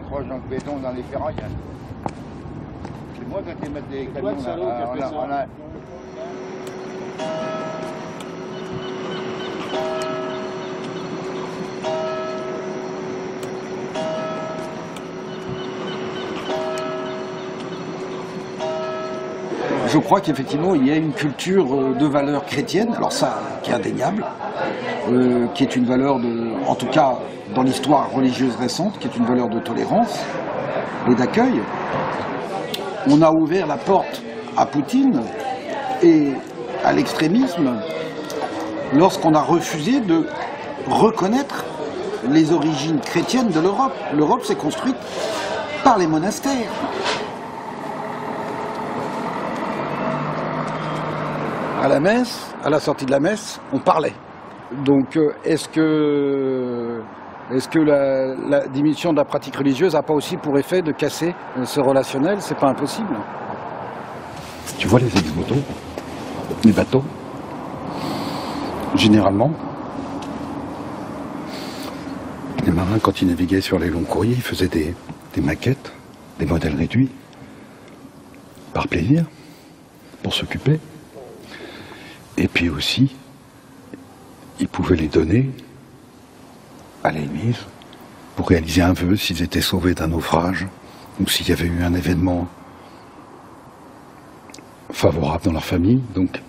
accrochent dans le béton, dans les ferrailles. C'est moi qui ai mettre des camions. Toi, le salaud, qui a fait ça. Je crois qu'effectivement, il y a une culture de valeurs chrétiennes, alors ça, qui est indéniable, qui est une valeur en tout cas dans l'histoire religieuse récente, qui est une valeur de tolérance et d'accueil. On a ouvert la porte à Poutine et à l'extrémisme lorsqu'on a refusé de reconnaître les origines chrétiennes de l'Europe. L'Europe s'est construite par les monastères. À la messe, à la sortie de la messe, on parlait. Donc est-ce que la diminution de la pratique religieuse n'a pas aussi pour effet de casser ce relationnel? C'est pas impossible. Tu vois les ex-voto, les bateaux, généralement, les marins, quand ils naviguaient sur les longs courriers, ils faisaient des maquettes, des modèles réduits, par plaisir, pour s'occuper. Et puis aussi, ils pouvaient les donner à l'église pour réaliser un vœu s'ils étaient sauvés d'un naufrage ou s'il y avait eu un événement favorable dans leur famille. Donc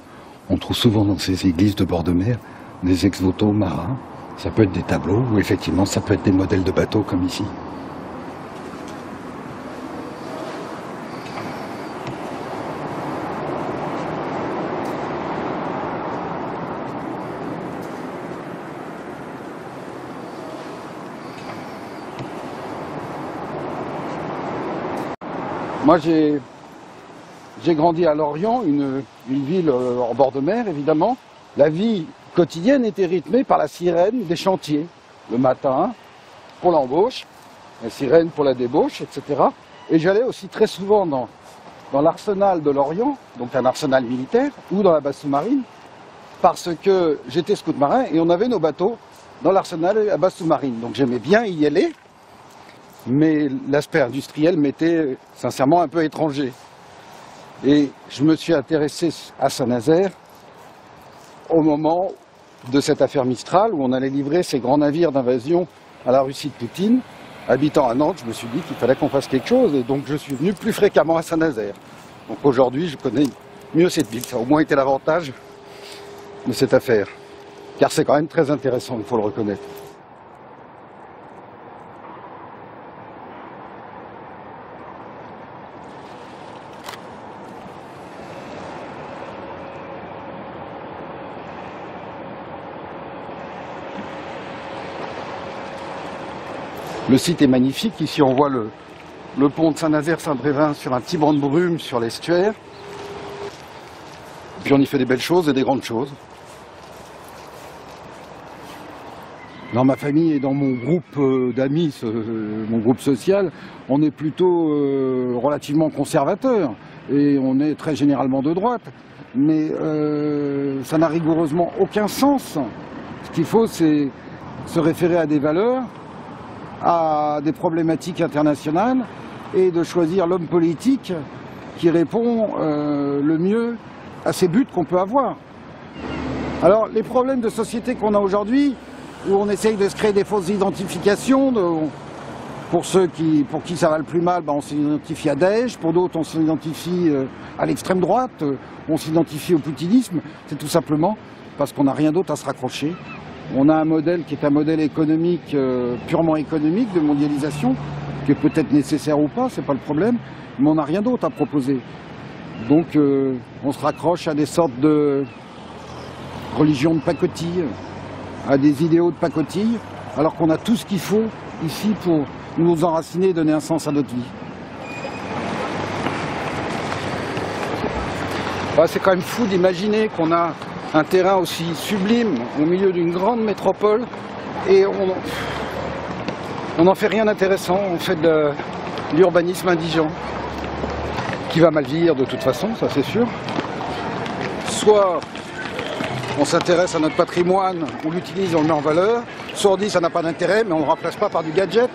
on trouve souvent dans ces églises de bord de mer des ex-voto marins. Ça peut être des tableaux ou effectivement ça peut être des modèles de bateaux comme ici. Moi, j'ai grandi à Lorient, une ville en bord de mer, évidemment. La vie quotidienne était rythmée par la sirène des chantiers. Le matin, pour l'embauche, la sirène pour la débauche, etc. Et j'allais aussi très souvent dans l'arsenal de Lorient, donc un arsenal militaire, ou dans la base sous-marine, parce que j'étais scout marin et on avait nos bateaux dans l'arsenal et la base sous-marine. Donc j'aimais bien y aller. Mais l'aspect industriel m'était sincèrement un peu étranger. Et je me suis intéressé à Saint-Nazaire au moment de cette affaire Mistral, où on allait livrer ces grands navires d'invasion à la Russie de Poutine. Habitant à Nantes, je me suis dit qu'il fallait qu'on fasse quelque chose, et donc je suis venu plus fréquemment à Saint-Nazaire. Donc aujourd'hui, je connais mieux cette ville. Ça a au moins été l'avantage de cette affaire. Car c'est quand même très intéressant, il faut le reconnaître. Le site est magnifique. Ici, on voit le pont de Saint-Nazaire-Saint-Brévin sur un petit banc de brume sur l'estuaire. Puis on y fait des belles choses et des grandes choses. Dans ma famille et dans mon groupe d'amis, mon groupe social, on est plutôt relativement conservateur et on est très généralement de droite. Mais ça n'a rigoureusement aucun sens. Ce qu'il faut, c'est se référer à des valeurs, à des problématiques internationales et de choisir l'homme politique qui répond le mieux à ces buts qu'on peut avoir. Alors les problèmes de société qu'on a aujourd'hui, où on essaye de se créer des fausses identifications, pour qui ça va le plus mal, on s'identifie à Daesh, pour d'autres on s'identifie à l'extrême droite, on s'identifie au poutinisme, c'est tout simplement parce qu'on n'a rien d'autre à se raccrocher. On a un modèle qui est un modèle économique, purement économique, de mondialisation, qui est peut-être nécessaire ou pas, c'est pas le problème, mais on n'a rien d'autre à proposer. Donc on se raccroche à des sortes de religions de pacotille, à des idéaux de pacotille, alors qu'on a tout ce qu'il faut ici pour nous enraciner et donner un sens à notre vie. C'est quand même fou d'imaginer qu'on a un terrain aussi sublime au milieu d'une grande métropole et on n'en fait rien d'intéressant, on fait de l'urbanisme indigent qui va mal vieillir de toute façon, ça c'est sûr. Soit on s'intéresse à notre patrimoine, on l'utilise, on le met en valeur, soit on dit ça n'a pas d'intérêt mais on ne le remplace pas par du gadget.